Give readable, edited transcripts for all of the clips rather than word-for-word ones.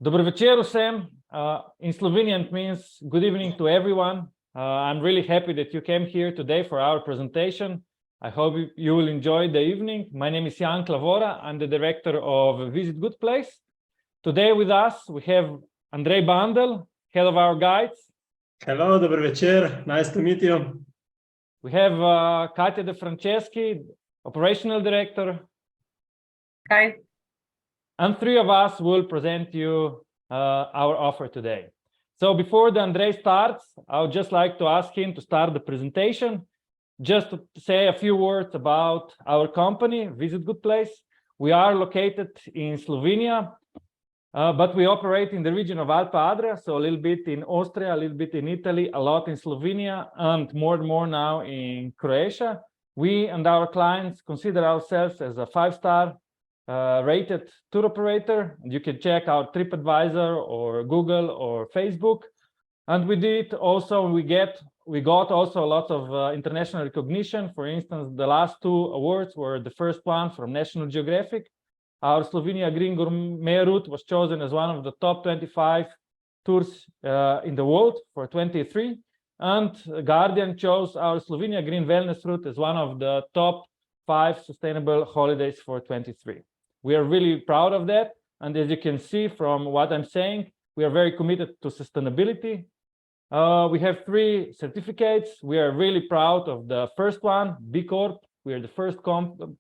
Dobro večer vsem. In Slovenian it means good evening to everyone. I'm really happy that you came here today for our presentation. I hope you will enjoy the evening. My name is Jan Klavora. I'm the director of Visit Goodplace. Today with us we have Andrej Bandel, head of our guides. Hello, dobro večer. Nice to meet you. We have Katja De Franceschi, operational director. Hi. And three of us will present you our offer today. So before Andrej starts, I would just like to ask him to start the presentation, just to say a few words about our company, Visit Goodplace. We are located in Slovenia, but we operate in the region of Alpe Adria, so a little bit in Austria, a little bit in Italy, a lot in Slovenia, and more now in Croatia. We and our clients consider ourselves as a 5-star rated tour operator. You can check out TripAdvisor or Google or Facebook. And we did also, we got also a lot of international recognition. For instance, the last 2 awards were the first one from National Geographic. Our Slovenia Green Gourmet route was chosen as one of the top 25 tours in the world for 23. And Guardian chose our Slovenia Green Wellness route as one of the top 5 sustainable holidays for 23. We are really proud of that. And as you can see from what I'm saying, we are very committed to sustainability. We have 3 certificates. We are really proud of the first one, B Corp. We are the first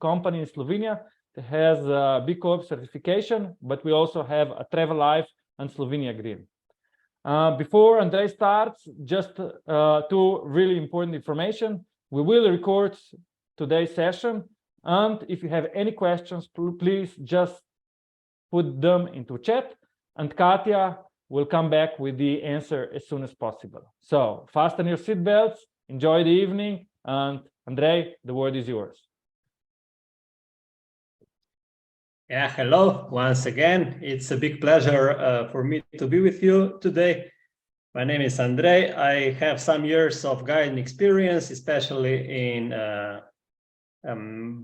company in Slovenia that has a B Corp certification, but we also have a Travel Life and Slovenia Green. Before Andrej starts, just 2 really important information. We will record today's session. And if you have any questions, please just put them into chat, and Katja will come back with the answer as soon as possible. So fasten your seatbelts, enjoy the evening, and Andrej, the word is yours. Yeah, hello once again. It's a big pleasure for me to be with you today. My name is Andrej. I have some years of guiding experience, especially in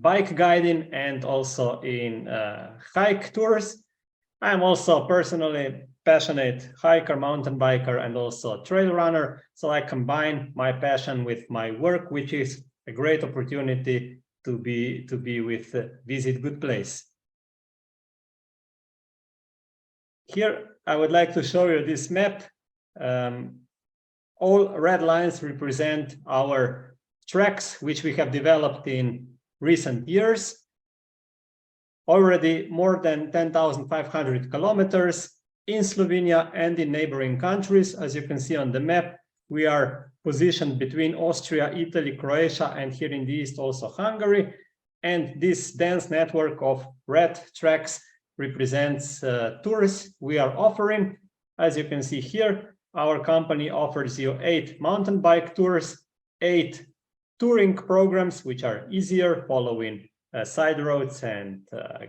bike guiding and also in hike tours. I'm also personally passionate hiker, mountain biker, and also trail runner. So I combine my passion with my work, which is a great opportunity to be with Visit Goodplace. Here I would like to show you this map. All red lines represent our tracks, which we have developed in recent years. Already more than 10,500 kilometers in Slovenia and in neighboring countries. As you can see on the map, we are positioned between Austria, Italy, Croatia, and here in the east also Hungary. And this dense network of red tracks represents tours we are offering. As you can see here, our company offers you 8 mountain bike tours, 8 touring programs, which are easier, following side roads and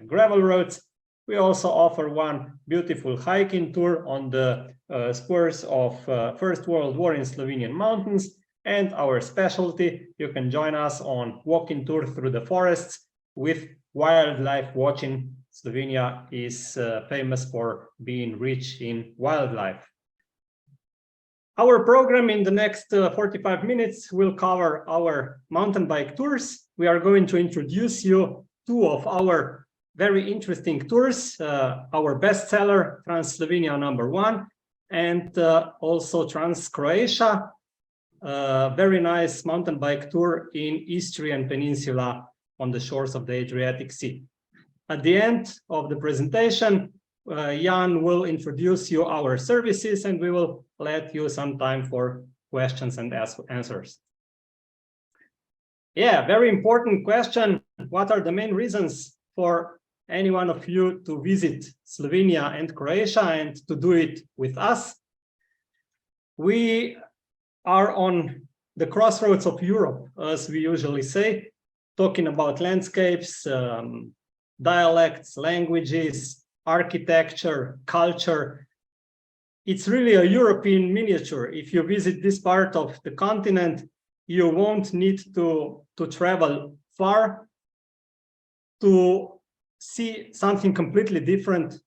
gravel roads. We also offer 1 beautiful hiking tour on the spurs of First World War in Slovenian mountains. And our specialty, you can join us on walking tour through the forests with wildlife watching. Slovenia is famous for being rich in wildlife. Our program in the next 45 minutes will cover our mountain bike tours. We are going to introduce you 2 of our very interesting tours, our bestseller, Trans Slovenia #1, and also Trans Croatia, very nice mountain bike tour in Istria Peninsula on the shores of the Adriatic Sea. At the end of the presentation, Jan will introduce you our services, and we will let you some time for questions and answers. Yeah, very important question. What are the main reasons for any one of you to visit Slovenia and Croatia and to do it with us? We are on the crossroads of Europe, as we usually say, talking about landscapes, dialects, languages, architecture, culture. It's really a European miniature. If you visit this part of the continent, you won't need to travel far to see something completely different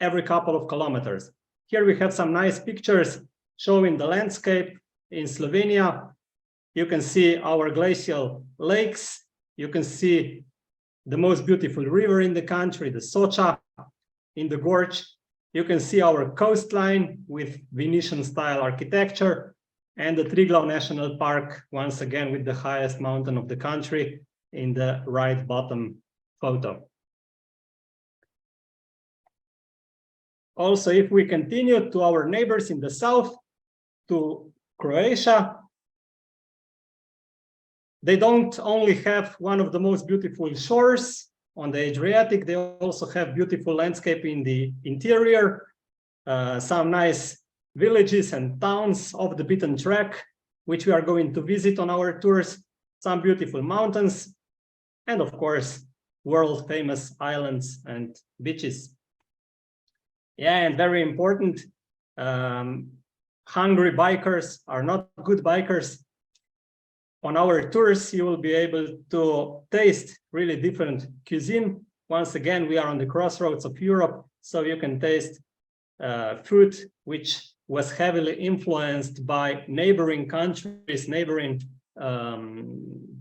every couple of kilometers. Here we have some nice pictures showing the landscape in Slovenia. You can see our glacial lakes. You can see the most beautiful river in the country, the Socha, in the gorge. You can see our coastline with Venetian-style architecture, and the Triglav National Park, once again with the highest mountain of the country in the right bottom photo. Also, if we continue to our neighbors in the south, to Croatia, they don't only have one of the most beautiful shores on the Adriatic, they also have beautiful landscape in the interior, some nice villages and towns off the beaten track, which we are going to visit on our tours, some beautiful mountains, and of course, world famous islands and beaches. Yeah, and very important, hungry bikers are not good bikers. On our tours, you will be able to taste really different cuisine. Once again, we are on the crossroads of Europe, so you can taste food which was heavily influenced by neighboring countries, neighboring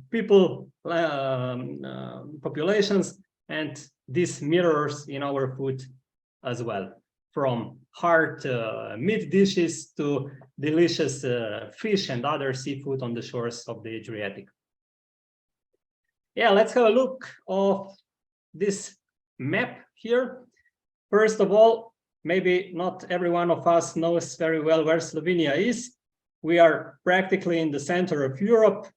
people, populations, and this mirrors in our food as well, from hard meat dishes to delicious fish and other seafood on the shores of the Adriatic. Yeah, let's have a look of this map here. First of all, maybe not every one of us knows very well where Slovenia is. We are practically in the center of Europe,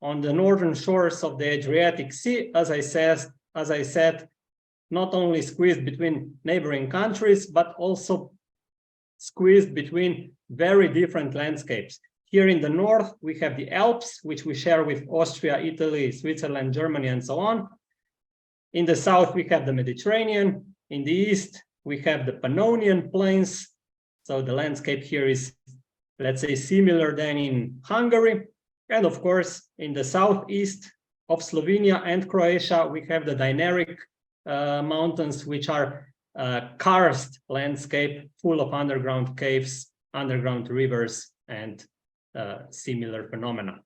on the northern shores of the Adriatic Sea, as I said, not only squeezed between neighboring countries, but also squeezed between very different landscapes. Here in the north, we have the Alps, which we share with Austria, Italy, Switzerland, Germany, and so on. In the south, we have the Mediterranean. In the east, we have the Pannonian Plains. So the landscape here is, let's say, similar than in Hungary. And of course, in the southeast of Slovenia and Croatia, we have the Dinaric mountains, which are karst landscape full of underground caves, underground rivers, and similar phenomena.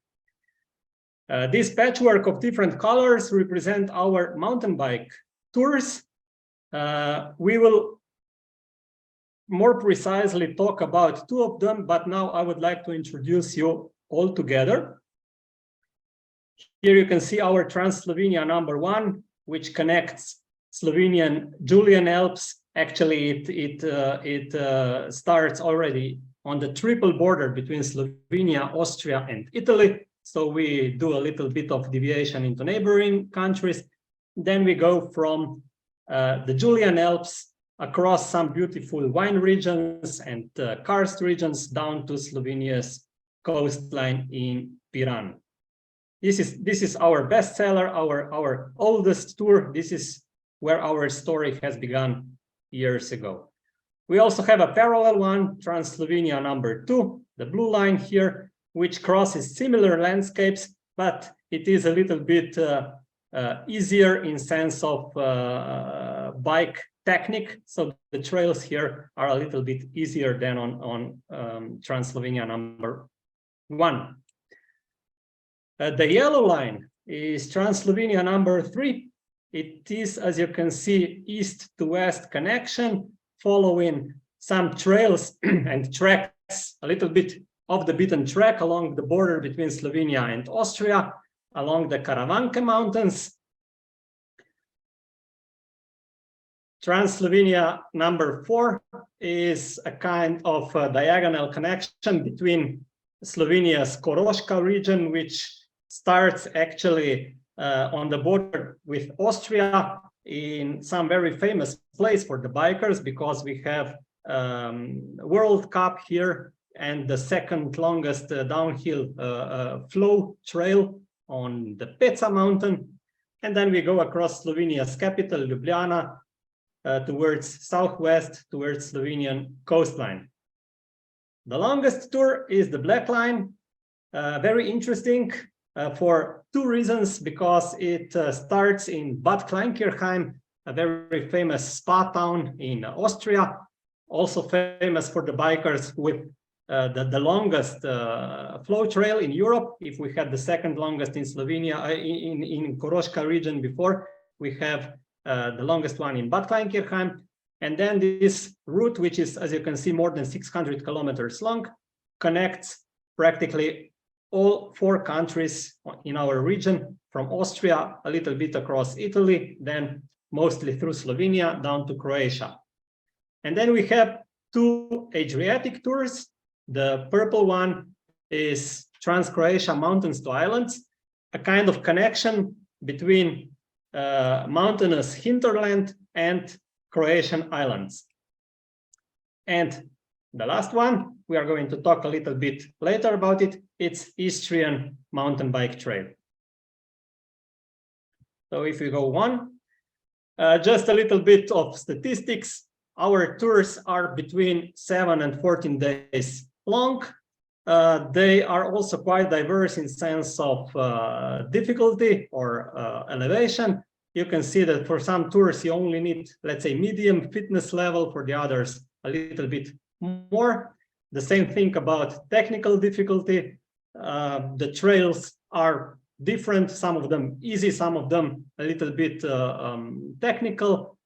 This patchwork of different colors represent our mountain bike tours. We will more precisely talk about two of them, but now I would like to introduce you all together. Here you can see our Trans Slovenia #1, which connects Slovenian Julian Alps. Actually, it starts already on the triple border between Slovenia, Austria, and Italy. So we do a little bit of deviation into neighboring countries. Then we go from the Julian Alps across some beautiful wine regions and karst regions down to Slovenia's coastline in Piran. This is our bestseller, our oldest tour. This is where our story has begun years ago. We also have a parallel one, Trans Slovenia #2, the blue line here, which crosses similar landscapes, but it is a little bit easier in sense of bike technique. So the trails here are a little bit easier than on Trans Slovenia #1. The yellow line is Trans Slovenia #3. It is, as you can see, east to west connection, following some trails and tracks, a little bit of the beaten track along the border between Slovenia and Austria, along the Karavanke Mountains. Trans Slovenia #4 is a kind of diagonal connection between Slovenia's Koroška region, which starts actually on the border with Austria in some very famous place for the bikers, because we have World Cup here and the second longest downhill flow trail on the Peca mountain. And then we go across Slovenia's capital, Ljubljana, towards southwest, towards Slovenian coastline. The longest tour is the black line, very interesting for two reasons, because it starts in Bad Kleinkirchheim a very famous spa town in Austria, also famous for the bikers with the longest flow trail in Europe. If we had the second longest in Slovenia, in Koroška region before, we have the longest one in Bad Kleinkirchheim. And then this route, which is, as you can see, more than 600 kilometers long, connects practically all 4 countries in our region, from Austria, a little bit across Italy, then mostly through Slovenia down to Croatia. And then we have 2 Adriatic tours. The purple one is Trans Croatia Mountains to Islands, a kind of connection between mountainous hinterland and Croatian islands. And the last one, we are going to talk a little bit later about it. It's Istrian mountain bike trail. So if we go on, just a little bit of statistics. Our tours are between 7 and 14 days long. They are also quite diverse in sense of difficulty or elevation. You can see that for some tours you only need, let's say, medium fitness level, for the others a little bit more. The same thing about technical difficulty. The trails are different, some of them easy, some of them a little bit technical.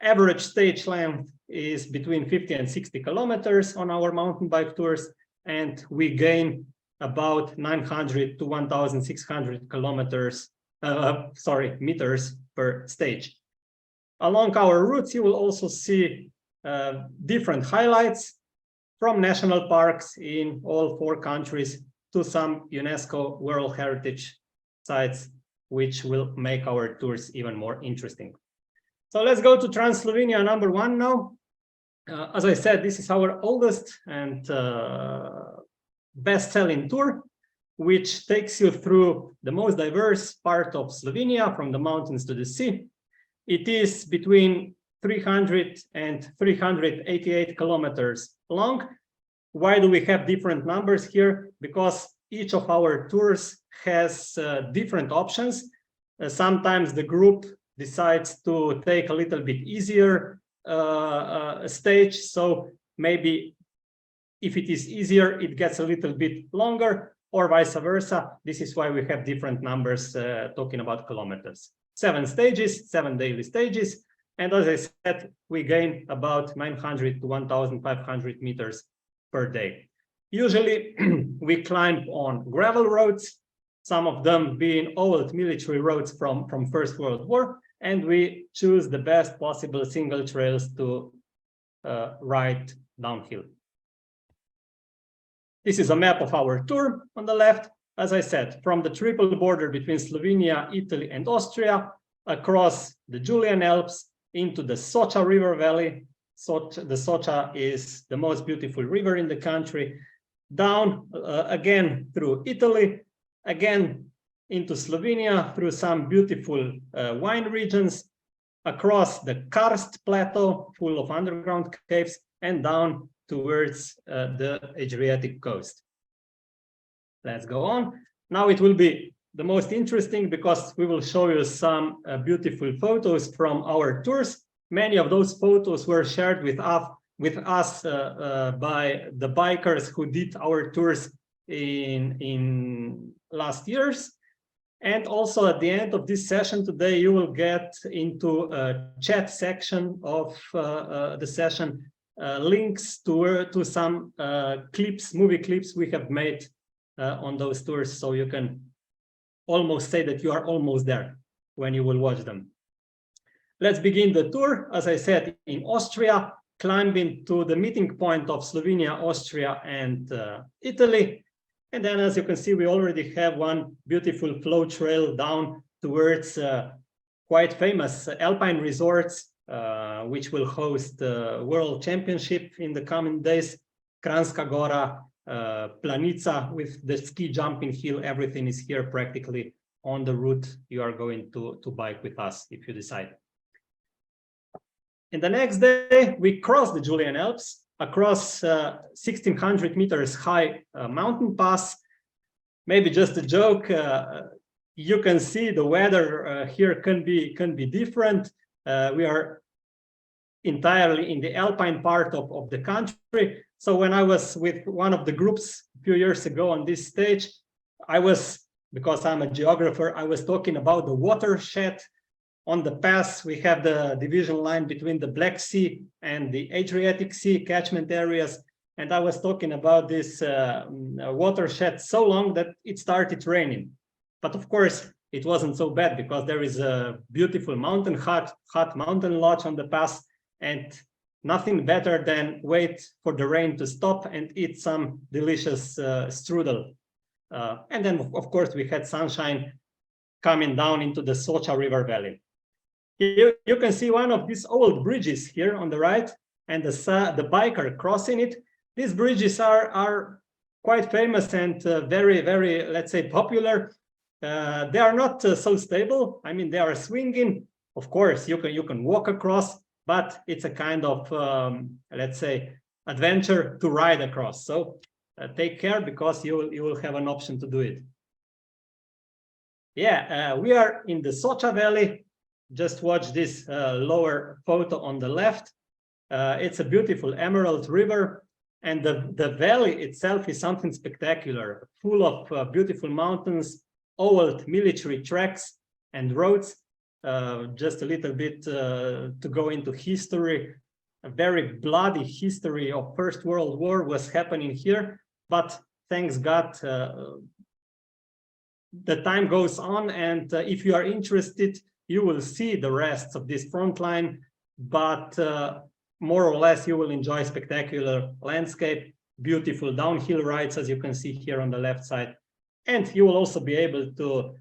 Average stage length is between 50 and 60 kilometers on our mountain bike tours, and we gain about 900 to 1,600 kilometers, meters per stage. Along our routes, you will also see different highlights, from national parks in all 4 countries to some UNESCO World Heritage sites, which will make our tours even more interesting. So let's go to Trans Slovenia number 1 now. As I said, this is our oldest and best-selling tour, which takes you through the most diverse part of Slovenia, from the mountains to the sea. It is between 300 and 388 kilometers long. Why do we have different numbers here? Because each of our tours has different options. Sometimes the group decides to take a little bit easier stage, so maybe if it is easier, it gets a little bit longer, or vice versa. This is why we have different numbers talking about kilometers. 7 stages, 7 daily stages, and as I said, we gain about 900 to 1,500 meters per day. Usually we climb on gravel roads, some of them being old military roads from First World War, and we choose the best possible single trails to ride downhill. This is a map of our tour on the left. As I said, from the triple border between Slovenia, Italy, and Austria, across the Julian Alps into the Soča River Valley. The Soča is the most beautiful river in the country. Down again through Italy, again into Slovenia through some beautiful wine regions, across the Karst plateau full of underground caves, and down towards the Adriatic coast. Let's go on. Now it will be the most interesting, because we will show you some beautiful photos from our tours. Many of those photos were shared with us by the bikers who did our tours in last years. And also at the end of this session today, you will get into a chat section of the session links to some movie clips we have made on those tours, so you can almost say that you are almost there when you will watch them. Let's begin the tour, as I said, in Austria, climbing to the meeting point of Slovenia, Austria, and Italy. And then, as you can see, we already have one beautiful flow trail down towards quite famous alpine resorts, which will host the World Championship in the coming days. Kranjska Gora, Planica with the ski jumping hill, everything is here practically on the route you are going to bike with us if you decide. And the next day, we cross the Julian Alps across 1,600 meters high mountain pass. Maybe just a joke. You can see the weather here can be different. We are entirely in the alpine part of the country. So when I was with one of the groups a few years ago on this stage, I was, because I'm a geographer, I was talking about the watershed. On the pass, we have the division line between the Black Sea and the Adriatic Sea catchment areas. And I was talking about this watershed so long that it started raining. But of course, it wasn't so bad because there is a beautiful mountain hut mountain lodge on the pass, and nothing better than wait for the rain to stop and eat some delicious strudel. And then, of course, we had sunshine coming down into the Socha River Valley. You can see one of these old bridges here on the right, and the biker crossing it. These bridges are quite famous and very, very, let's say, popular. They are not so stable. I mean, they are swinging. Of course, you can walk across, but it's a kind of, let's say, adventure to ride across. So take care, because you will have an option to do it. Yeah, we are in the Socha Valley. Just watch this lower photo on the left. It's a beautiful emerald river, and the valley itself is something spectacular, full of beautiful mountains, old military tracks and roads. Just a little bit to go into history. A very bloody history of First World War was happening here, but thanks God, the time goes on, and if you are interested, you will see the rest of this front line, but more or less you will enjoy spectacular landscape, beautiful downhill rides, as you can see here on the left side. And you will also be able to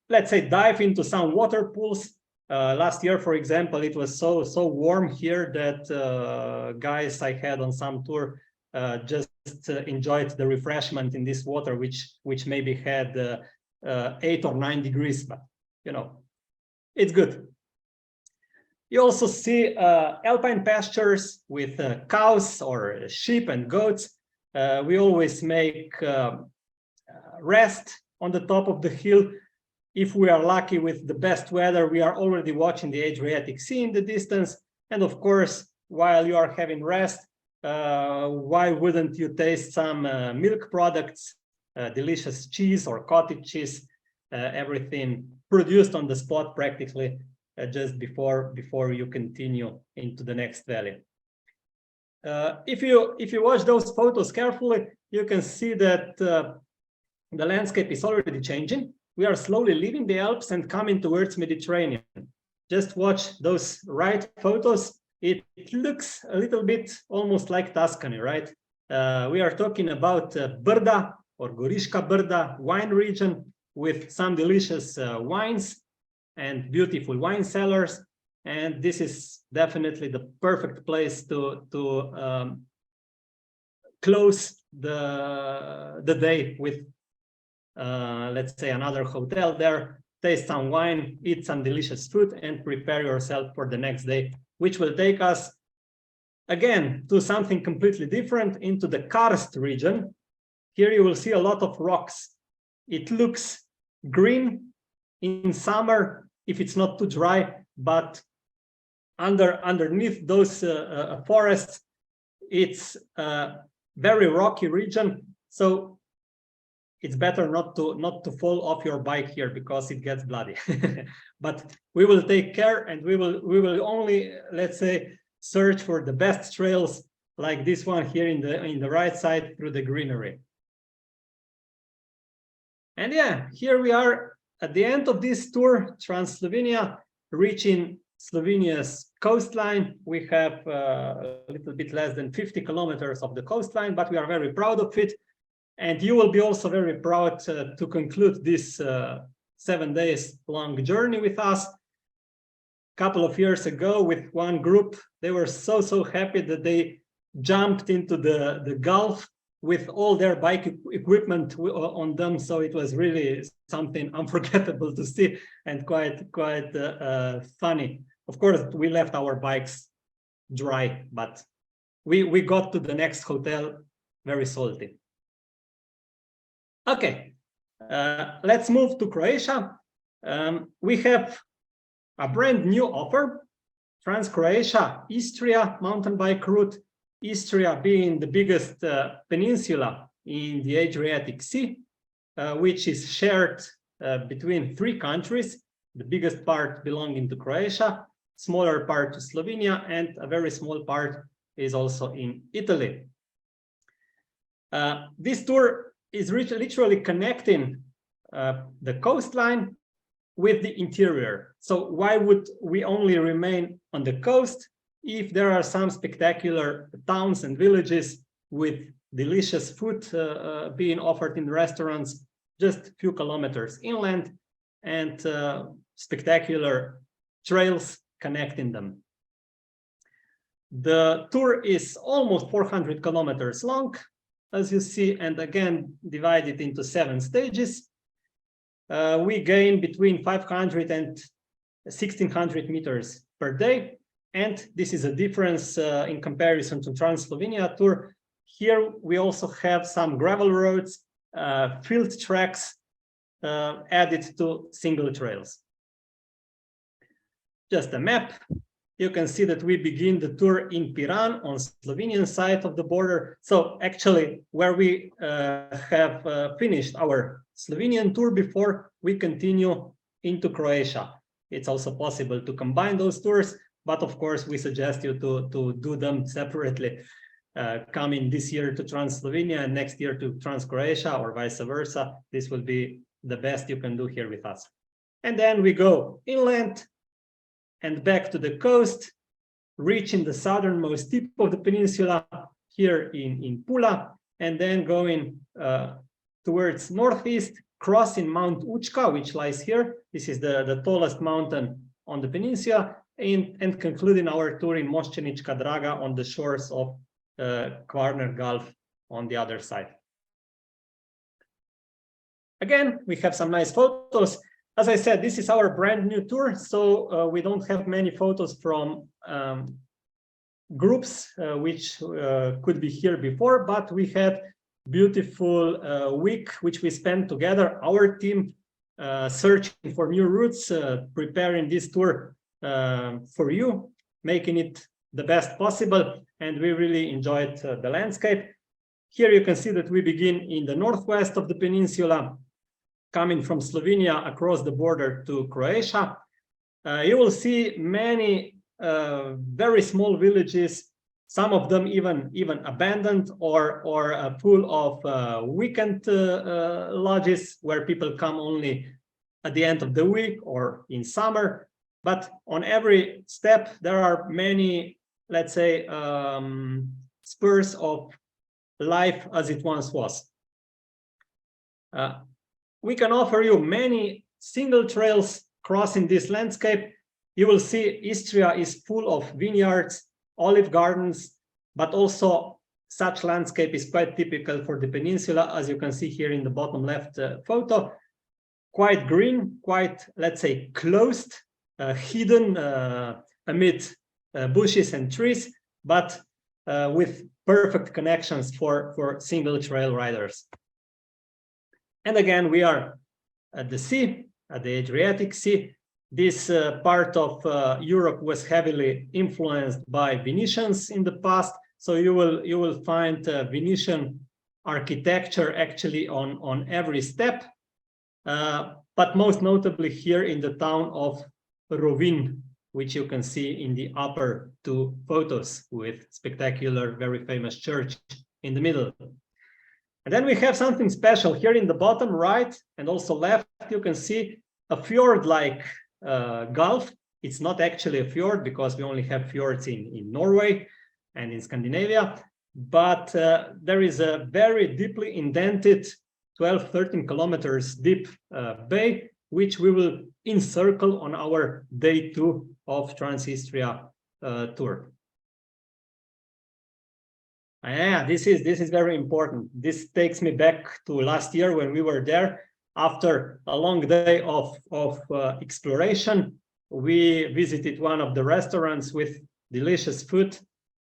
let's say, dive into some water pools. Last year, for example, it was so warm here that guys I had on some tour just enjoyed the refreshment in this water, which maybe had 8 or 9 degrees, but you know, it's good. You also see alpine pastures with cows or sheep and goats. We always make rest on the top of the hill. If we are lucky with the best weather, we are already watching the Adriatic Sea in the distance. And of course, while you are having rest, why wouldn't you taste some milk products, delicious cheese or cottage cheese, everything produced on the spot practically just before you continue into the next valley. If you watch those photos carefully, you can see that the landscape is already changing. We are slowly leaving the Alps and coming towards Mediterranean. Just watch those right photos. It looks a little bit almost like Tuscany, right? We are talking about Brda or Goriška Brda wine region with some delicious wines and beautiful wine cellars. And this is definitely the perfect place to close the day with, let's say, another hotel there, taste some wine, eat some delicious food, and prepare yourself for the next day, which will take us again to something completely different, into the karst region. Here you will see a lot of rocks. It looks green in summer if it's not too dry, but underneath those forests, it's a very rocky region. So it's better not to fall off your bike here, because it gets bloody. But we will take care, and we will only, let's say, search for the best trails like this one here in the right side through the greenery. And yeah, here we are at the end of this tour, Trans Slovenia, reaching Slovenia's coastline. We have a little bit less than 50 kilometers of the coastline, but we are very proud of it. And you will be also very proud to conclude this 7 days long journey with us. A couple of years ago, with one group, they were so happy that they jumped into the Gulf with all their bike equipment on them. So it was really something unforgettable to see, and quite funny. Of course, we left our bikes dry, but we got to the next hotel very salty. Okay, let's move to Croatia. We have a brand new offer, Trans Croatia, Istria mountain bike route, Istria being the biggest peninsula in the Adriatic Sea, which is shared between 3 countries, the biggest part belonging to Croatia, smaller part to Slovenia, and a very small part is also in Italy. This tour is literally connecting the coastline with the interior. So why would we only remain on the coast if there are some spectacular towns and villages with delicious food being offered in restaurants just a few kilometers inland and spectacular trails connecting them? The tour is almost 400 kilometers long, as you see, and again divided into 7 stages. We gain between 500 and 1600 meters per day, and this is a difference in comparison to Trans Slovenia tour. Here we also have some gravel roads, field tracks added to single trails. Just a map. You can see that we begin the tour in Piran on Slovenian side of the border. So actually, where we have finished our Slovenian tour before, we continue into Croatia. It's also possible to combine those tours, but of course, we suggest you to do them separately. Coming this year to Trans Slovenia and next year to Trans Croatia or vice versa. This will be the best you can do here with us. And then we go inland and back to the coast, reaching the southernmost tip of the peninsula here in Pula, and then going towards northeast, crossing Mount Učka, which lies here. This is the tallest mountain on the peninsula, and concluding our tour in Mošćenička Draga on the shores of Kvarner Gulf on the other side. Again, we have some nice photos. As I said, this is our brand new tour, so we don't have many photos from groups which could be here before, but we had beautiful week which we spent together, our team searching for new routes, preparing this tour for you, making it the best possible, and we really enjoyed the landscape. Here you can see that we begin in the northwest of the peninsula, coming from Slovenia across the border to Croatia. You will see many very small villages, some of them even abandoned or full of weekend lodges where people come only at the end of the week or in summer. But on every step, there are many, let's say, spurs of life as it once was. We can offer you many single trails crossing this landscape. You will see Istria is full of vineyards, olive gardens, but also such landscape is quite typical for the peninsula, as you can see here in the bottom left photo. Quite green, quite, let's say, closed, hidden amid bushes and trees, but with perfect connections for single trail riders. And again, we are at the sea, at the Adriatic Sea. This part of Europe was heavily influenced by Venetians in the past, so you will find Venetian architecture actually on every step, but most notably here in the town of Rovinj, which you can see in the upper 2 photos with spectacular, very famous church in the middle. And then we have something special here in the bottom right and also left. You can see a fjord-like gulf. It's not actually a fjord because we only have fjords in Norway and in Scandinavia, but there is a very deeply indented 12-13 kilometers deep bay, which we will encircle on our day 2 of Transistria tour. Yeah, this is very important. This takes me back to last year when we were there. After a long day of exploration, we visited one of the restaurants with delicious food,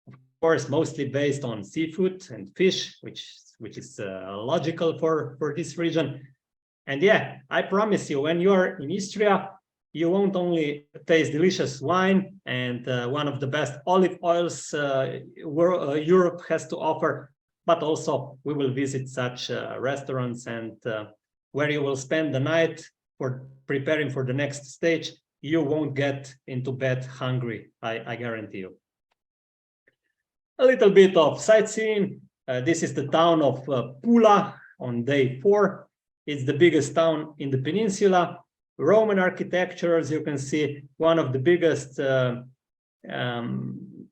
of course, mostly based on seafood and fish, which is logical for this region. And yeah, I promise you, when you are in Istria, you won't only taste delicious wine and one of the best olive oils Europe has to offer, but also we will visit such restaurants and where you will spend the night for preparing for the next stage. You won't get into bed hungry, I guarantee you. A little bit of sightseeing. This is the town of Pula on day 4. It's the biggest town in the peninsula. Roman architecture, as you can see, one of the biggest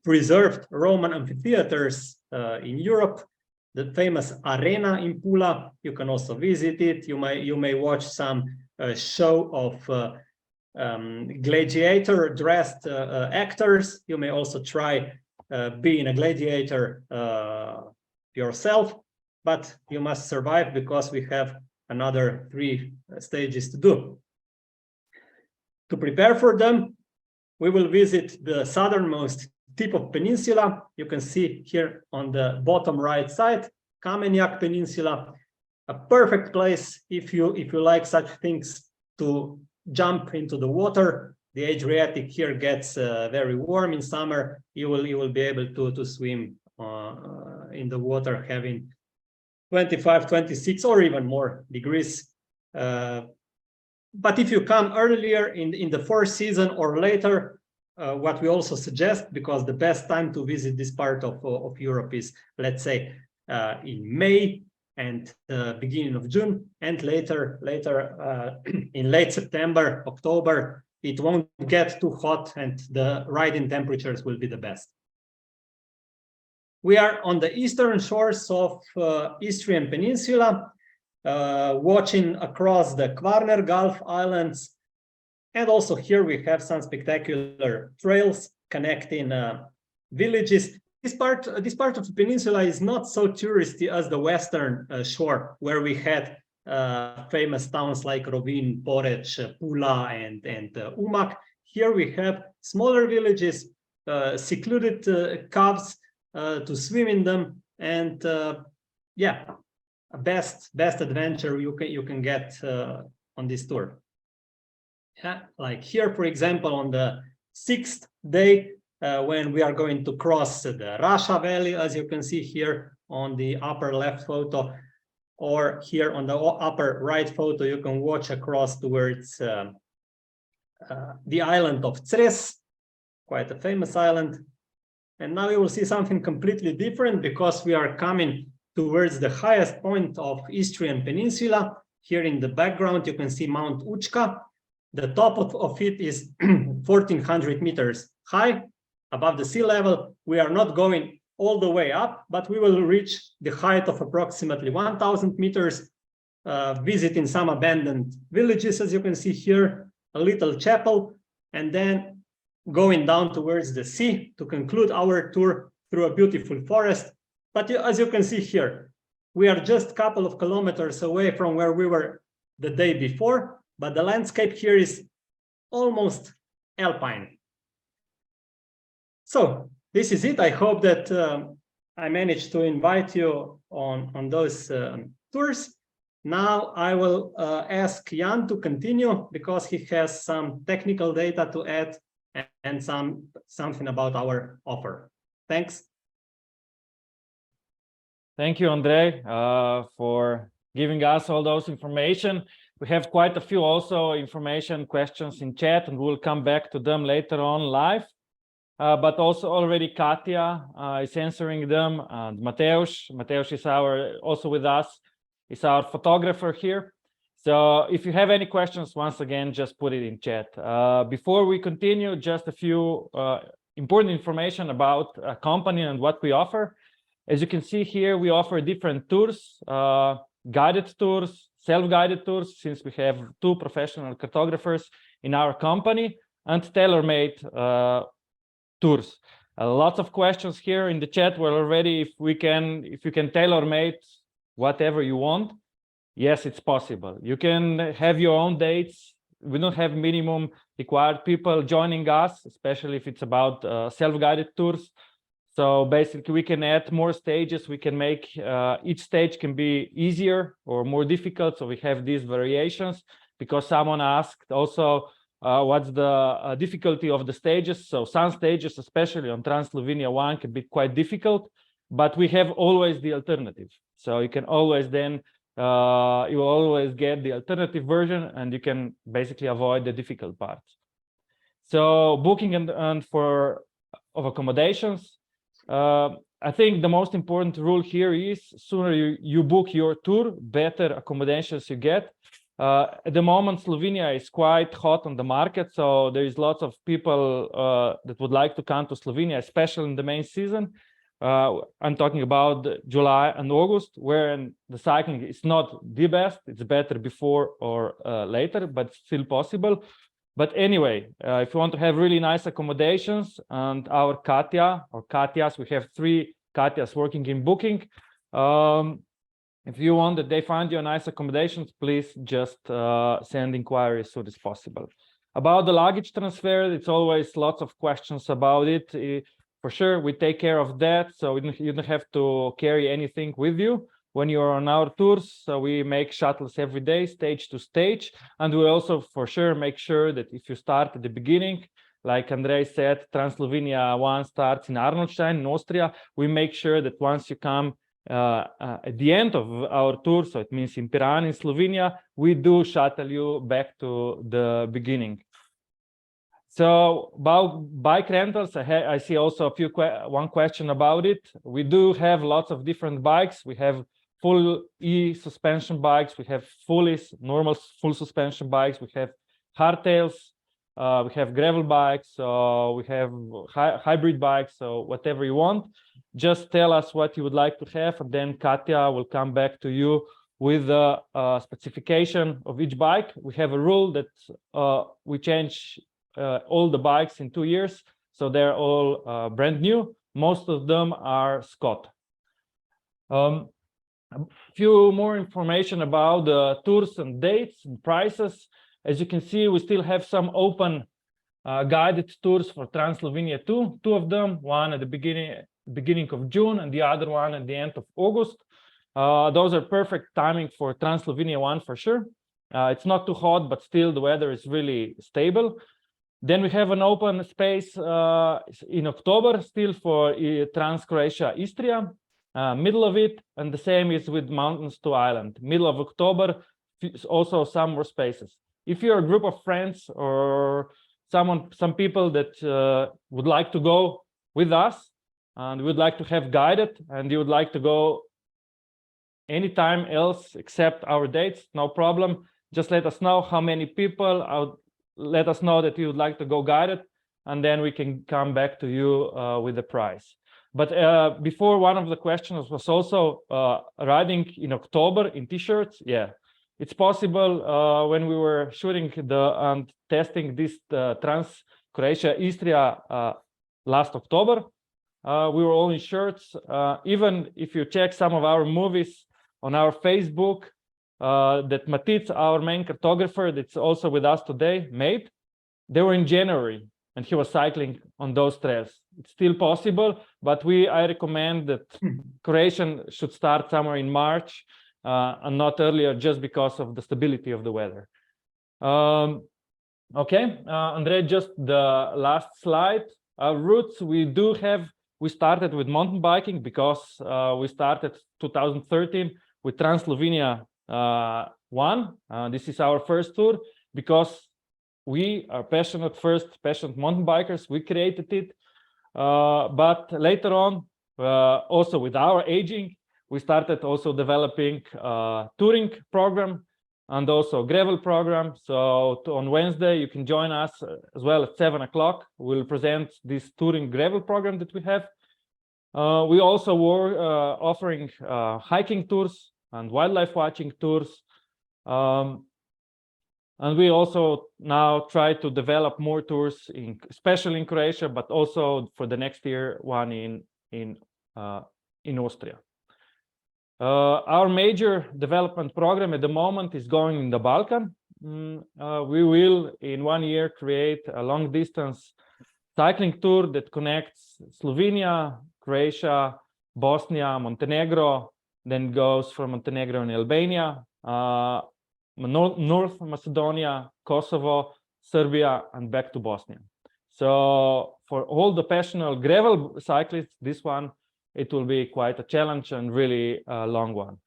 preserved Roman amphitheaters in Europe. The famous arena in Pula, you can also visit it. You may watch some show of gladiator dressed actors. You may also try being a gladiator yourself, but you must survive because we have another 3 stages to do. To prepare for them, we will visit the southernmost tip of peninsula. You can see here on the bottom right side, Kamenjak Peninsula, a perfect place if you like such things to jump into the water. The Adriatic here gets very warm in summer. You will be able to swim in the water having 25, 26 or even more degrees. But if you come earlier in the 4th season or later, what we also suggest, because the best time to visit this part of Europe is, let's say, in May and beginning of June, and later in late September, October, it won't get too hot and the riding temperatures will be the best. We are on the eastern shores of Istrian Peninsula, watching across the Kvarner Gulf Islands. And also here we have some spectacular trails connecting villages. This part of the peninsula is not so touristy as the western shore, where we had famous towns like Rovinj, Poreč, Pula, and Umag. Here we have smaller villages, secluded coves to swim in them, and yeah, a best adventure you can get on this tour. Yeah, like here, for example, on the 6th day, when we are going to cross the Rasha Valley, as you can see here on the upper left photo, or here on the upper right photo, you can watch across towards the island of Cres, quite a famous island. And now you will see something completely different because we are coming towards the highest point of Istrian Peninsula. Here in the background, you can see Mount Učka. The top of it is 1,400 meters high above the sea level. We are not going all the way up, but we will reach the height of approximately 1,000 meters, visiting some abandoned villages, as you can see here, a little chapel, and then going down towards the sea to conclude our tour through a beautiful forest. But as you can see here, we are just a couple of kilometers away from where we were the day before, but the landscape here is almost alpine. So this is it. I hope that I managed to invite you on those tours. Now I will ask Jan to continue because he has some technical data to add and something about our offer. Thanks. Thank you, Andrej, for giving us all those information. We have quite a few also information questions in chat, and we'll come back to them later on live. But also already Katja is answering them, and Mateusz is also with us, is our photographer here. So if you have any questions, once again, just put it in chat. Before we continue, just a few important information about a company and what we offer. As you can see here, we offer different tours, guided tours, self-guided tours, since we have 2 professional cartographers in our company, and tailor-made tours. Lots of questions here in the chat were already if you can tailor-made whatever you want. Yes, it's possible. You can have your own dates. We don't have minimum required people joining us, especially if it's about self-guided tours. So basically, we can add more stages. We can make each stage can be easier or more difficult. So we have these variations because someone asked also what's the difficulty of the stages. So some stages, especially on Trans Slovenia 1, can be quite difficult, but we have always the alternative. So you can always then, you will always get the alternative version, and you can basically avoid the difficult parts. So booking and of accommodations, I think the most important rule here is sooner you book your tour, better accommodations you get. At the moment, Slovenia is quite hot on the market, so there is lots of people that would like to come to Slovenia, especially in the main season. I'm talking about July and August, where the cycling is not the best. It's better before or later, but still possible. But anyway, if you want to have really nice accommodations, and our Katja or Katjas, we have 3 Katjas working in booking. If you want that they find you nice accommodations, please just send inquiry as soon as possible. About the luggage transfer, it's always lots of questions about it. For sure, we take care of that, so you don't have to carry anything with you when you're on our tours. So we make shuttles every day, stage to stage, and we also for sure make sure that if you start at the beginning, like Andrej said, Trans Slovenia 1 starts in Arnoldstein in Austria, we make sure that once you come at the end of our tour, so it means in Piran in Slovenia, we do shuttle you back to the beginning. So about bike rentals, I see also one question about it. We do have lots of different bikes. We have full e-suspension bikes. We have normal full suspension bikes. We have hardtails. We have gravel bikes. We have hybrid bikes. So whatever you want, just tell us what you would like to have, and then Katja will come back to you with the specification of each bike. We have a rule that we change all the bikes in 2 years, so they're all brand new. Most of them are Scott. A few more information about the tours and dates and prices. As you can see, we still have some open guided tours for Trans Slovenia 2, 2 of them, one at the beginning of June and the other one at the end of August. Those are perfect timing for Trans Slovenia 1 for sure. It's not too hot, but still the weather is really stable. Then we have an open space in October still for Trans Croatia Istria, middle of it, and the same is with Mountains to Island. Middle of October, also some more spaces. If you're a group of friends or some people that would like to go with us and would like to have guided, and you would like to go anytime else except our dates, no problem. Just let us know how many people. Let us know that you would like to go guided, and then we can come back to you with the price. But before, one of the questions was also riding in October in t-shirts. Yeah, it's possible. When we were shooting and testing this Trans Croatia Istria last October, we were all in shirts. Even if you check some of our movies on our Facebook, that Matic, our main cartographer, that's also with us today, made, they were in January, and he was cycling on those trails. It's still possible, but I recommend that Croatian should start somewhere in March and not earlier, just because of the stability of the weather. Okay, Andrej, just the last slide. Our routes, we started with mountain biking because we started 2013 with Trans Slovenia 1. This is our first tour because we are passionate mountain bikers. We created it, but later on, also with our aging, we started also developing touring program and also gravel program. So on Wednesday you can join us as well at 7 o'clock. We'll present this touring gravel program that we have. We also were offering hiking tours and wildlife watching tours. And we also now try to develop more tours, especially in Croatia, but also for the next year, one in Austria. Our major development program at the moment is going in the Balkan. We will, in 1 year, create a long distance cycling tour that connects Slovenia, Croatia, Bosnia, Montenegro, then goes from Montenegro and Albania, North Macedonia, Kosovo, Serbia, and back to Bosnia. So for all the passionate gravel cyclists, this one, it will be quite a challenge and really a long one.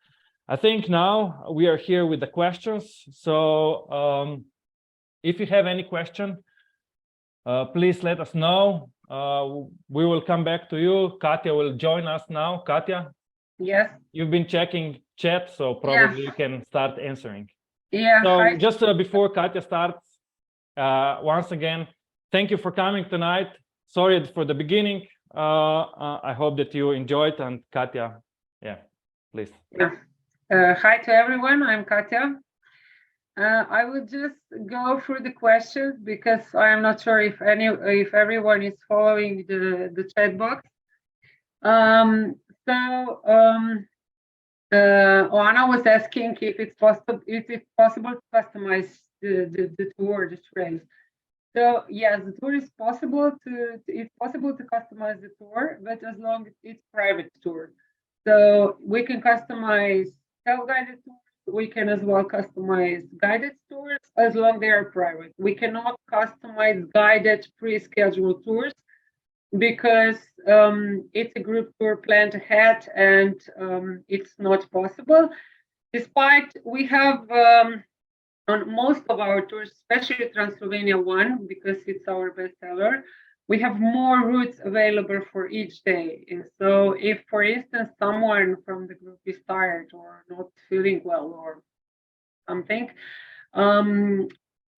I think now we are here with the questions. So if you have any question, please let us know. We will come back to you. Katja will join us now. Katja? Yes. You've been checking chat, so probably you can start answering. Yeah. So Hi. just before Katja starts, once again, thank you for coming tonight. Sorry for the beginning. I hope that you enjoyed, and Katja, yeah, please. Yeah. Hi to everyone. I'm Katja. I will just go through the questions because I am not sure if everyone is following the chat box. Oana was asking if it's possible to customize the tour, the trails. So yes, the tour is possible it's possible to customize the tour, but as long as it's private tour. So we can customize self-guided tours. We can as well customize guided tours as long as they are private. We cannot customize guided pre-scheduled tours because it's a group tour planned ahead and it's not possible. Despite we have on most of our tours, especially Trans Slovenia 1, because it's our bestseller, we have more routes available for each day. And so if, for instance, someone from the group is tired or not feeling well or something,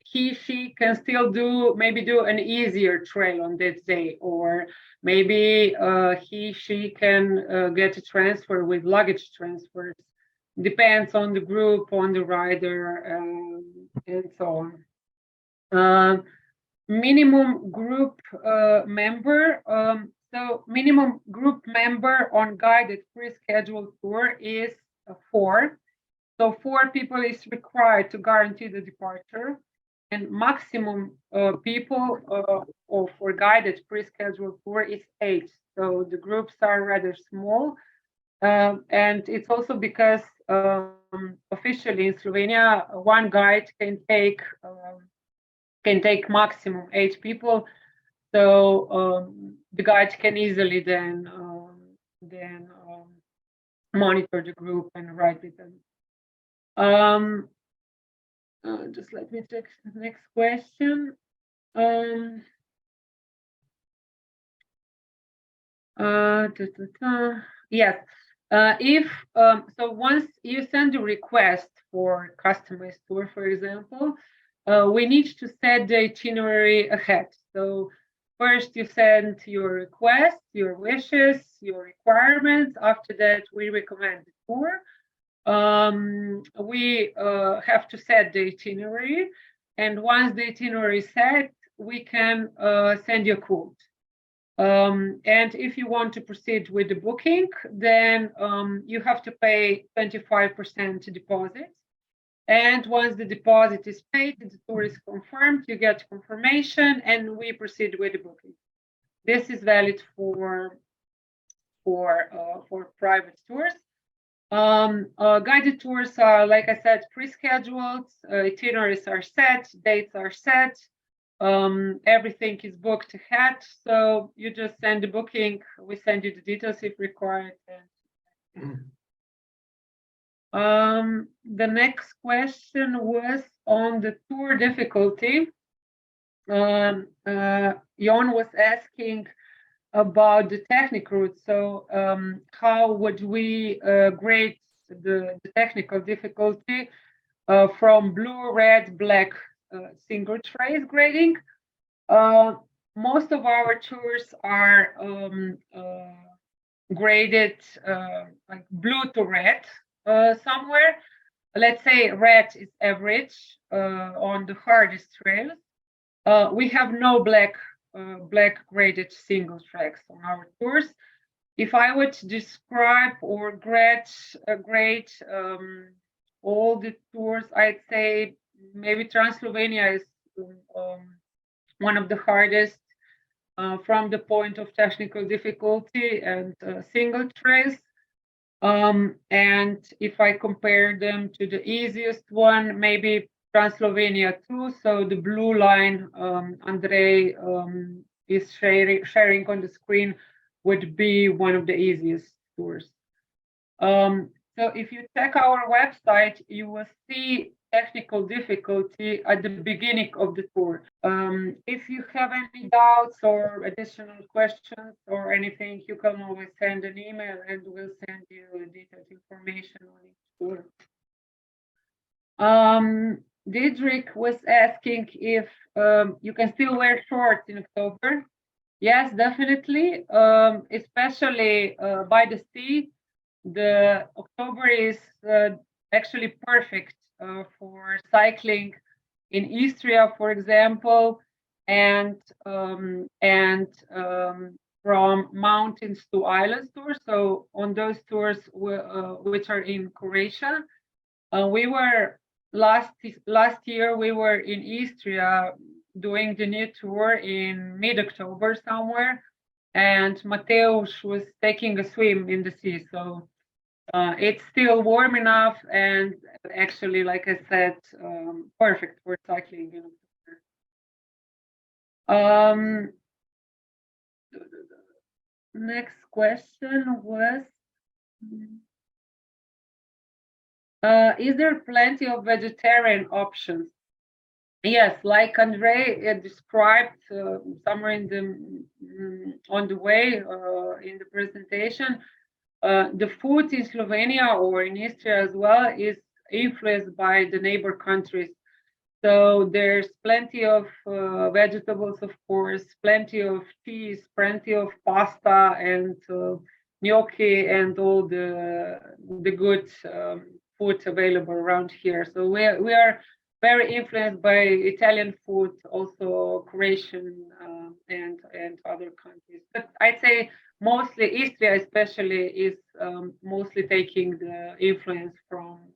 she can still do an easier trail on that day, or maybe she can get a transfer with luggage transfers. Depends on the group, on the rider, and so on. Minimum group member. So minimum group member on guided pre-scheduled tour is 4. So 4 people is required to guarantee the departure, and maximum people or for guided pre-scheduled tour is 8. So the groups are rather small, and it's also because officially in Slovenia, one guide can take maximum 8 people. So the guide can easily then monitor the group and ride with them. Just let me check the next question. Yes. If so, once you send a request for customized tour, for example, we need to set the itinerary ahead. So first you send your request, your wishes, your requirements. After that, we recommend the tour. We have to set the itinerary, and once the itinerary is set, we can send you a quote. And if you want to proceed with the booking, then you have to pay 25% deposit. And once the deposit is paid, the tour is confirmed, you get confirmation, and we proceed with the booking. This is valid for private tours. Guided tours are, like I said, pre-scheduled, itineraries are set, dates are set, everything is booked ahead. So you just send the booking, we send you the details if required. The next question was on the tour difficulty. Jon was asking about the technical route. So how would we grade the technical difficulty from blue, red, black single trace grading? Most of our tours are graded like blue to red somewhere. Let's say red is average on the hardest trails. We have no black graded single tracks on our tours. If I would describe or grade all the tours, I'd say maybe Trans Slovenia is one of the hardest from the point of technical difficulty and single trails. And if I compare them to the easiest one, maybe Trans Slovenia too. So the blue line, Andrej is sharing on the screen, would be one of the easiest tours. So if you check our website, you will see technical difficulty at the beginning of the tour. If you have any doubts or additional questions or anything, you can always send an email and we'll send you detailed information on each tour. Didrik was asking if you can still wear shorts in October. Yes, definitely, especially by the sea. The October is actually perfect for cycling in Istria, for example, and from mountains to islands tours. So on those tours, which are in Croatia, we were last year we were in Istria doing the new tour in mid-October somewhere, and Mateusz was taking a swim in the sea. So it's still warm enough, and actually, like I said, perfect for cycling in October. Next question was, is there plenty of vegetarian options? Yes, like Andrej described somewhere in on the way in the presentation, the food in Slovenia or in Istria as well is influenced by the neighbor countries. So there's plenty of vegetables, of course, plenty of cheese, plenty of pasta and gnocchi and all the good food available around here. So we are very influenced by Italian food, also Croatian and other countries. But I'd say mostly Istria, especially, is mostly taking the influence from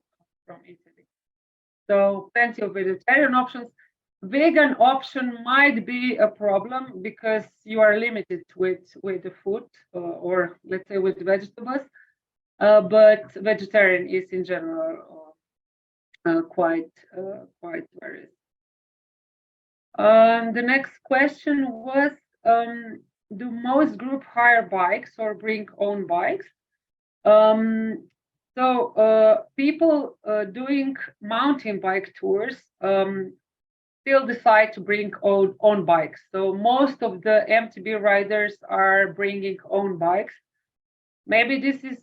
Italy. So plenty of vegetarian options. Vegan option might be a problem because you are limited with the food or let's say with the vegetables. But vegetarian is in general quite various. The next question was, do most group hire bikes or bring own bikes? So people doing mountain bike tours still decide to bring own bikes. So most of the MTB riders are bringing own bikes. Maybe this is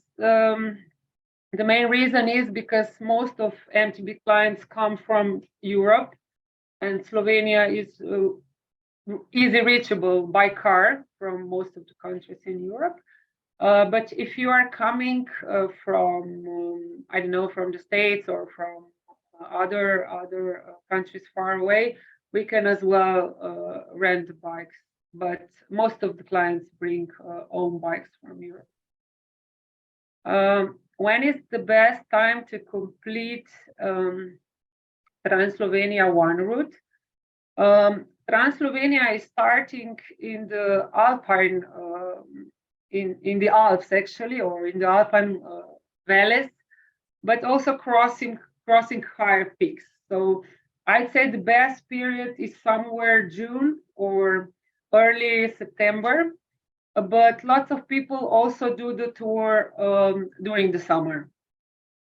the main reason is because most of MTB clients come from Europe, and Slovenia is easy reachable by car from most of the countries in Europe. But if you are coming from, I don't know, from the States or from other countries far away, we can as well rent the bikes. But most of the clients bring own bikes from Europe. When is the best time to complete Trans Slovenia 1 route? Trans Slovenia is starting in the Alpine, in the Alps actually, or in the Alpine valleys, but also crossing higher peaks. So I'd say the best period is somewhere June or early September. But lots of people also do the tour during the summer.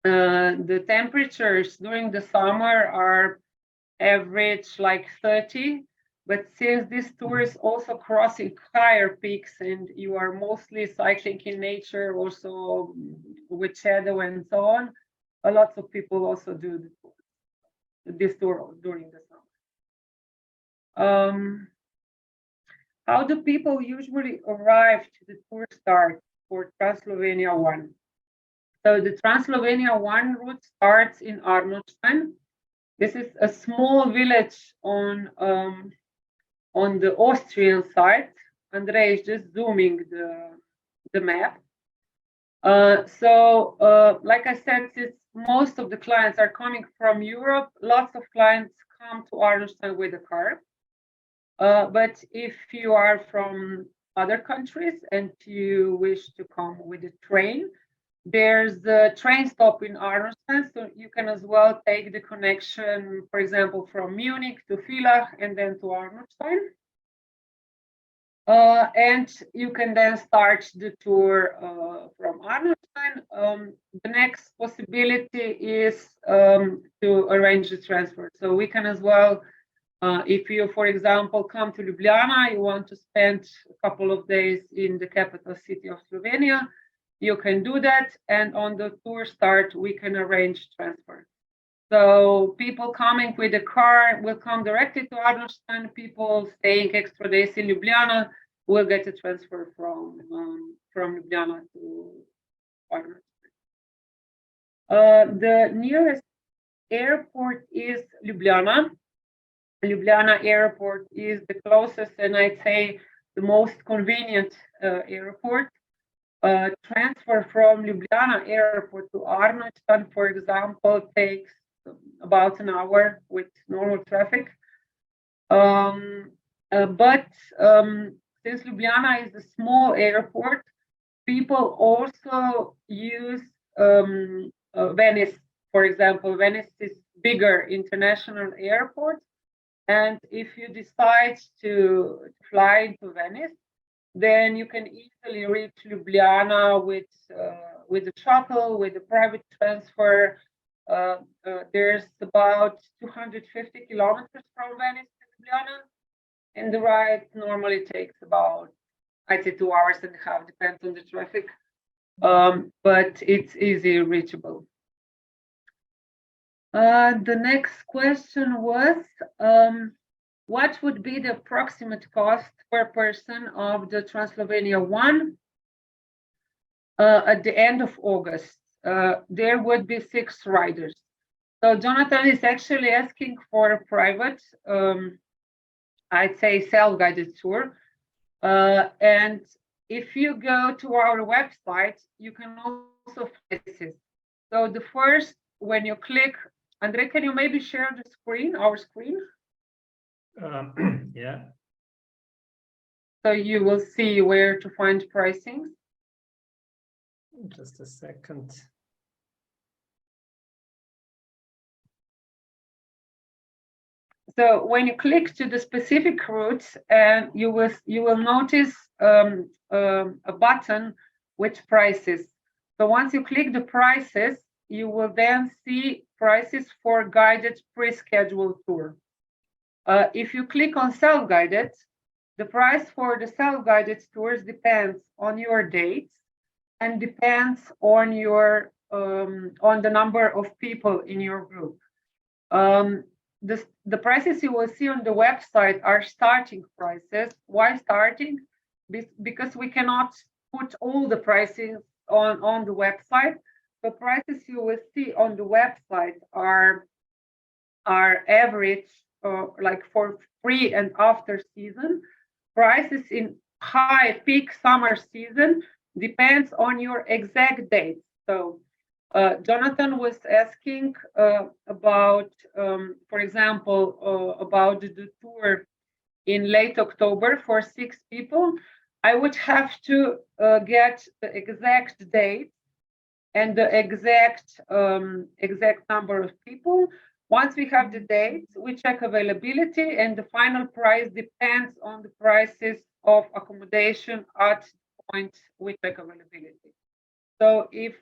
The temperatures during the summer are average like 30, but since this tour is also crossing higher peaks and you are mostly cycling in nature, also with shadow and so on, a lot of people also do this tour during the summer. How do people usually arrive to the tour start for Trans Slovenia 1? So the Trans Slovenia 1 route starts in Arnolstein. This is a small village on the Austrian side. Andrej is just zooming the map. So like I said, since most of the clients are coming from Europe, lots of clients come to Arnolstein with a car. But if you are from other countries and you wish to come with a train, There's a train stop in Arnhem, so you can as well take the connection, for example, from Munich to Villach and then to Arnhem. And you can then start the tour from Arnhem. The next possibility is to arrange the transfer. So we can as well, if you, for example, come to Ljubljana, you want to spend a couple of days in the capital city of Slovenia, you can do that. And on the tour start, we can arrange transfer. So people coming with a car will come directly to Arnhem. People staying extra days in Ljubljana will get a transfer from Ljubljana to Arnhem. The nearest airport is Ljubljana. Ljubljana airport is the closest and I'd say the most convenient airport. Transfer from Ljubljana airport to Arnhem, for example, takes about an hour with normal traffic. But since Ljubljana is a small airport, people also use Venice, for example. Venice is bigger international airport. And if you decide to fly to Venice, then you can easily reach Ljubljana with a shuttle, with a private transfer. There's about 250 kilometers from Venice to Ljubljana, and the ride normally takes about, I'd say, 2 hours and a half, depends on the traffic, but it's easily reachable. The next question was, what would be the approximate cost per person of the Trans Slovenia 1 at the end of August? There would be 6 riders. So Jonathan is actually asking for a private, I'd say self-guided tour. And if you go to our website, you can also find this. So the first, when you click, Andrej, can you maybe share the screen, our screen? Yeah. So you will see where to find pricing. Just a second. So when you click to the specific routes, and you will notice a button with prices. So once you click the prices, you will then see prices for guided pre-scheduled tour. If you click on self-guided, the price for the self-guided tours depends on your dates and depends on your on the number of people in your group. The prices you will see on the website are starting prices. Why starting? Because we cannot put all the pricing on the website. The prices you will see on the website are average, like for pre and after season. Prices in high peak summer season depends on your exact date. So Jonathan was asking about, for example, about the tour in late October for 6 people. I would have to get the exact date and the exact number of people. Once we have the dates, we check availability, and the final price depends on the prices of accommodation at the point we check availability. So if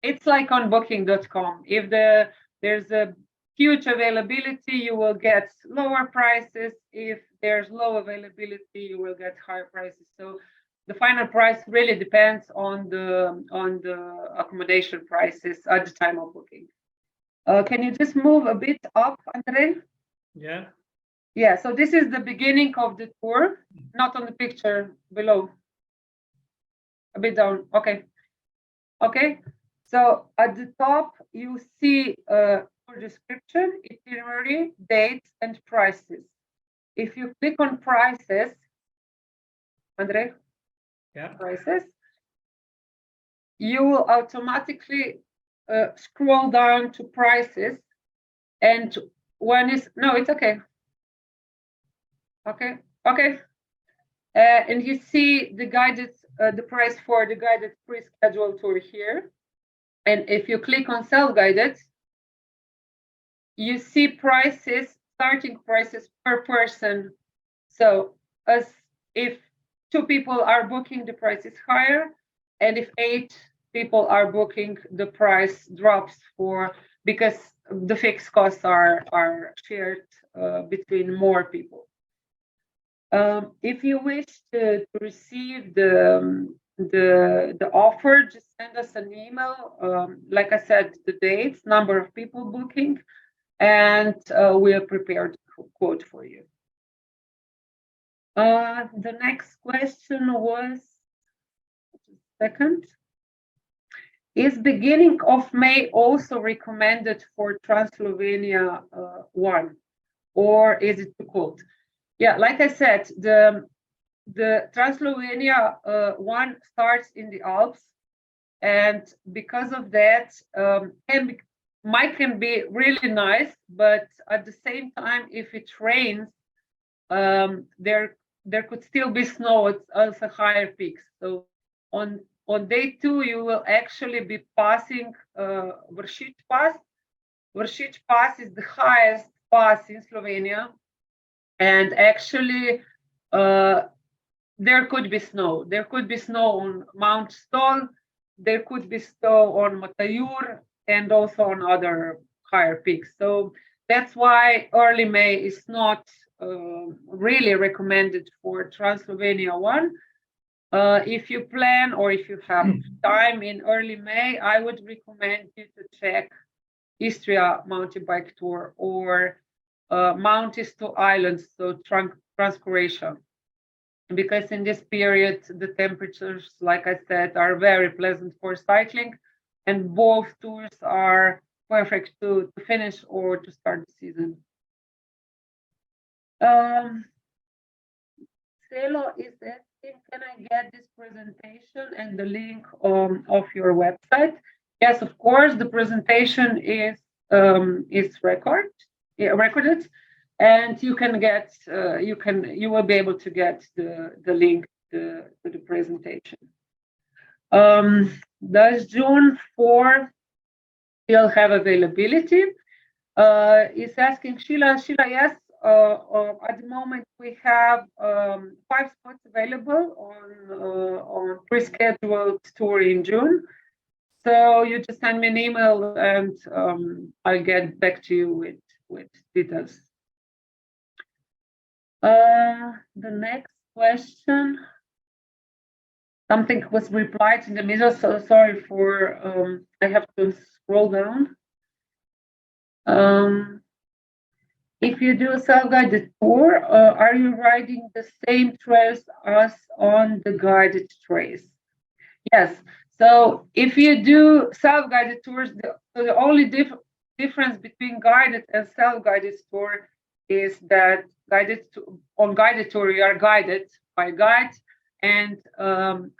it's like on booking.com, if there's a huge availability, you will get lower prices. If there's low availability, you will get higher prices. So the final price really depends on the accommodation prices at the time of booking. Can you just move a bit up, Andrej? Yeah. Yeah, so this is the beginning of the tour, not on the picture below. A bit down, okay. Okay, so at the top, you see tour description, itinerary, dates, and prices. If you click on prices, Andrej? Yeah. Prices, you will automatically scroll down to prices, and when is no, it's okay. Okay, and you see the guided the price for the guided pre-scheduled tour here. And if you click on self-guided, you see prices, starting prices per person. So as if 2 people are booking, the price is higher. And if 8 people are booking, the price drops because the fixed costs are shared between more people. If you wish to receive the offer, just send us an email. Like I said, the dates, number of people booking, and we'll prepare the quote for you. The next question was, second, is beginning of May also recommended for Trans Slovenia 1, or is it too cold? Yeah, like I said, the Trans Slovenia 1 starts in the Alps, and because of that, can be really nice, but at the same time, if it rains, there could still be snow at also higher peaks. So on day 2, you will actually be passing Vršič Pass. Vršič Pass is the highest pass in Slovenia, and actually there could be snow. There could be snow on Mount Stol, there could be snow on Matajur, and also on other higher peaks. So that's why early May is not really recommended for Trans Slovenia 1. If you plan or if you have time in early May, I would recommend you to check Istria MTB Tour or Mountains to Islands, so Trans Croatia. Because in this period, the temperatures, like I said, are very pleasant for cycling, and both tours are perfect to finish or to start the season. Celo is asking, can I get this presentation and the link of your website? Yes, of course, the presentation is recorded, and you can get you will be able to get the link to the presentation. Does June 4 still have availability? Is asking Sheila. Sheila, yes. At the moment, we have 5 spots available on pre-scheduled tour in June. So you just send me an email, and I'll get back to you with details. The next question. Something was replied in the middle, so sorry for I have to scroll down. If you do a self-guided tour, are you riding the same trails as on the guided trails? Yes. So if you do self-guided tours, the only difference between guided and self-guided tour is that on guided tour you are guided by a guide, and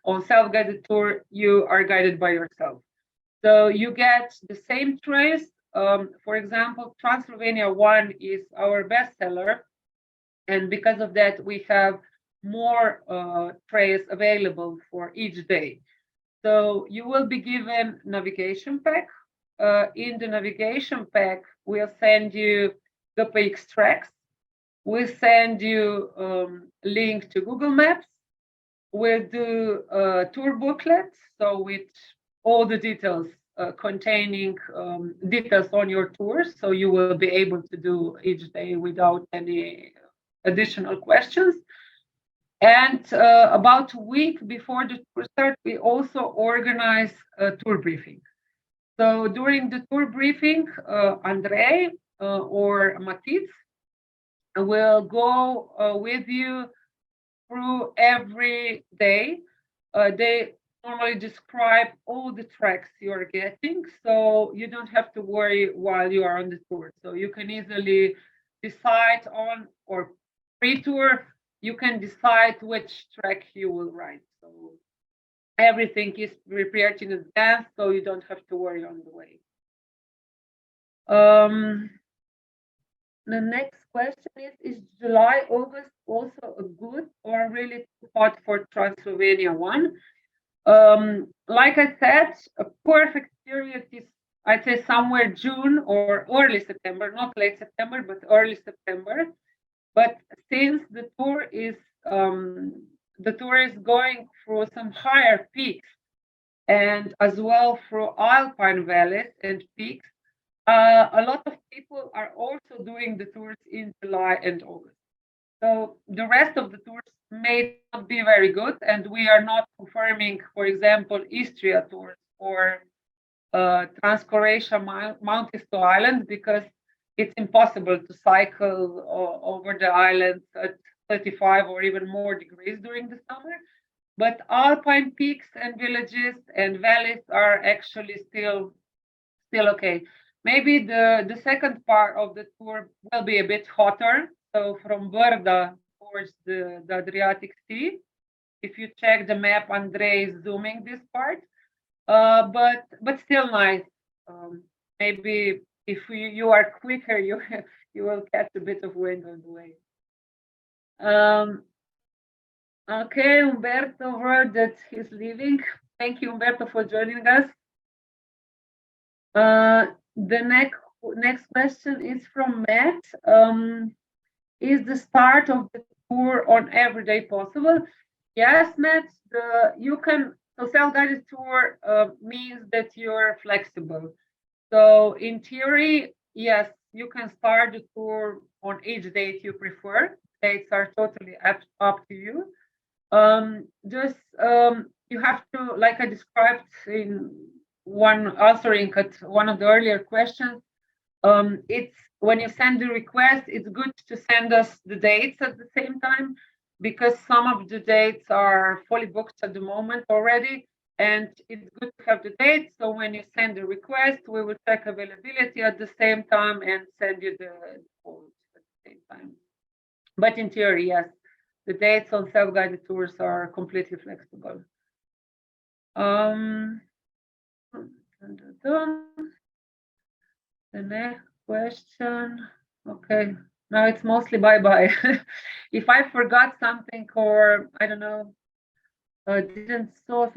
on self-guided tour you are guided by yourself. So you get the same trails. For example, Trans Slovenia 1 is our bestseller, and because of that, we have more trails available for each day. So you will be given navigation pack. In the navigation pack, we'll send you the PX tracks. We'll send you link to Google Maps. We'll do a tour booklet, so with all the details containing details on your tour, so you will be able to do each day without any additional questions. And about a week before the tour start, we also organize a tour briefing. So during the tour briefing, Andrej or Matic will go with you through every day. They normally describe all the tracks you're getting, so you don't have to worry while you are on the tour. So you can easily decide on, or pre-tour, you can decide which track you will ride. So everything is prepared in advance, so you don't have to worry on the way. The next question is July, August also a good or really too hot for Trans Slovenia 1? Like I said, a perfect period is, I'd say, somewhere June or early September, not late September, but early September. But since the tour is going through some higher peaks and as well through alpine valleys and peaks, a lot of people are also doing the tours in July and August. So the rest of the tours may not be very good, and we are not confirming, for example, Istria tours or Trans Croatia mountains to island, because it's impossible to cycle over the islands at 35 or even more degrees during the summer. But alpine peaks and villages and valleys are actually still okay. Maybe the second part of the tour will be a bit hotter. So from Brda towards the Adriatic Sea. If you check the map, Andrej is zooming this part. But still nice. Maybe if you are quicker, you will catch a bit of wind on the way. Okay, Umberto wrote that he's leaving. Thank you, Umberto, for joining us. The next question is from Matt. Is the start of the tour on every day possible? Yes, Matt. So self-guided tour means that you're flexible. So in theory, yes, you can start the tour on each date you prefer. Dates are totally up to you. You have to, like I described in answering at one of the earlier questions, it's when you send the request, it's good to send us the dates at the same time, because some of the dates are fully booked at the moment already, and it's good to have the dates. So when you send the request, we will check availability at the same time and send you the quote at the same time. But in theory, yes, the dates on self-guided tours are completely flexible. The next question. Okay, now it's mostly bye-bye. If I forgot something or I don't know, didn't saw.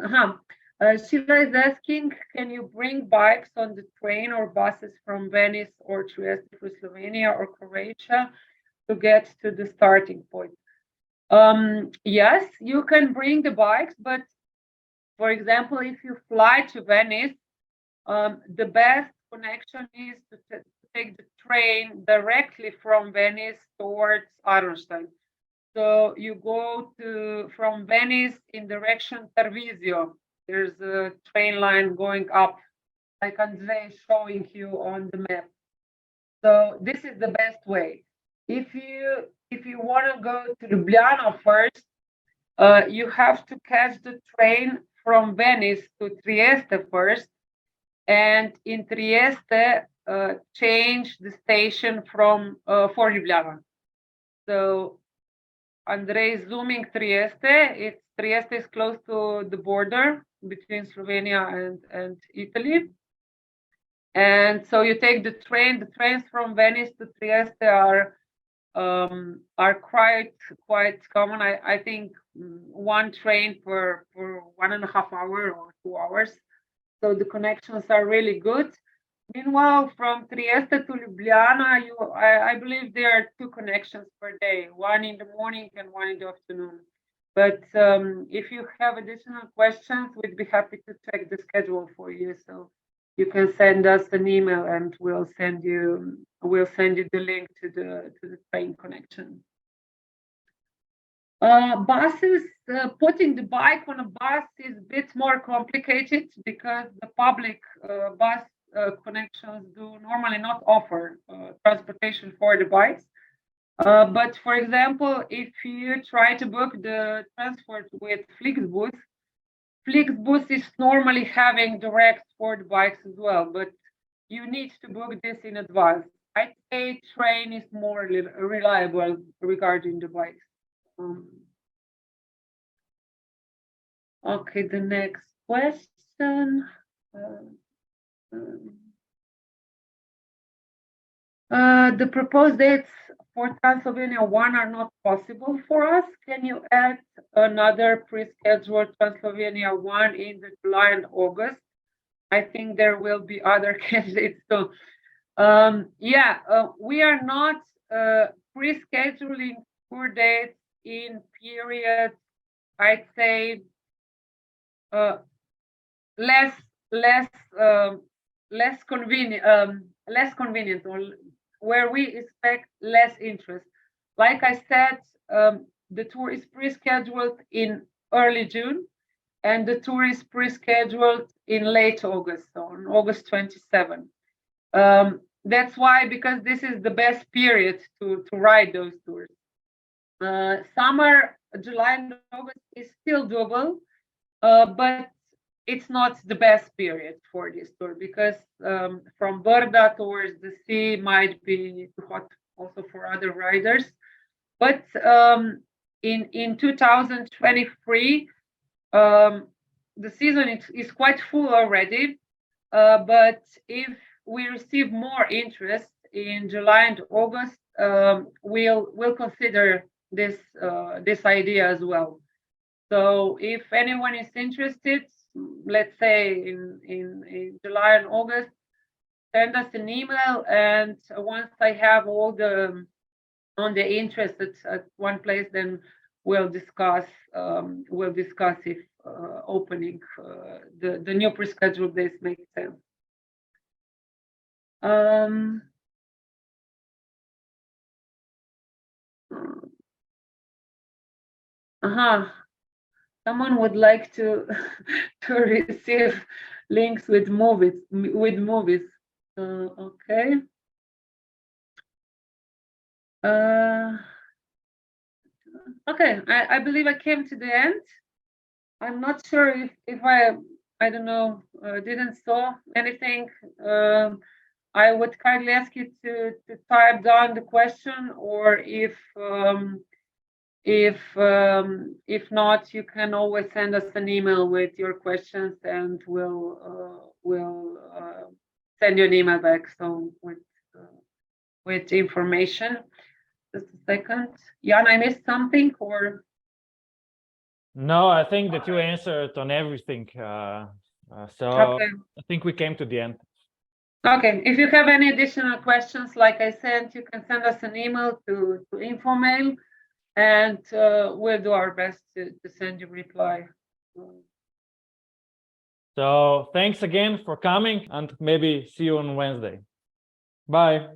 Sheila is asking, can you bring bikes on the train or buses from Venice or Trieste to Slovenia or Croatia to get to the starting point? Yes, you can bring the bikes, but for example, if you fly to Venice, the best connection is to take the train directly from Venice towards Arnstein. So you go from Venice in direction Tarvisio. There's a train line going up, like Andrej is showing you on the map. So this is the best way. If you want to go to Ljubljana first, you have to catch the train from Venice to Trieste first, and in Trieste change the station for Ljubljana. So Andrej is zooming Trieste. Trieste is close to the border between Slovenia and Italy. And so you take the train. The trains from Venice to Trieste are quite common. I think one train for 1.5 hours or 2 hours. So the connections are really good. Meanwhile, from Trieste to Ljubljana, I believe there are 2 connections per day, one in the morning and one in the afternoon. But if you have additional questions, we'd be happy to check the schedule for you. So you can send us an email and we'll send you the link to the train connection. Buses, putting the bike on a bus is a bit more complicated because the public bus connections do normally not offer transportation for the bikes. But for example, if you try to book the transport with Flixbus is normally having direct for the bikes as well, but you need to book this in advance. I'd say train is more reliable regarding the bikes. Okay, the next question. The proposed dates for Trans Slovenia 1 are not possible for us. Can you add another pre-scheduled Trans Slovenia 1 in the July and August? I think there will be other candidates too. We are not pre-scheduling tour dates in periods, I'd say, less convenient, or where we expect less interest. Like I said, the tour is pre-scheduled in early June, and the tour is pre-scheduled in late August, so on August 27. That's why, because this is the best period to ride those tours. Summer, July and August is still doable, but it's not the best period for this tour, because from Brda towards the sea might be too hot also for other riders. But in 2023, the season is quite full already. But if we receive more interest in July and August, we'll consider this idea as well. So if anyone is interested, let's say in July and August, send us an email, and once I have all the interest at one place, then we'll discuss if opening the new pre-scheduled days makes sense. Someone would like to receive links with movies. Okay. Okay, I believe I came to the end. I'm not sure if I don't know, didn't saw anything. I would kindly ask you to type down the question, or if not, you can always send us an email with your questions, and we'll send you an email back, so with information. Just a second. Jan, I missed something, or? No, I think that you answered on everything. So Okay. I think we came to the end. Okay, if you have any additional questions, like I said, you can send us an email to infomail, and we'll do our best to send you a reply. So thanks again for coming, and maybe see you on Wednesday. Bye.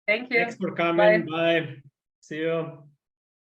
Thank you. Thanks for coming. Bye. See you.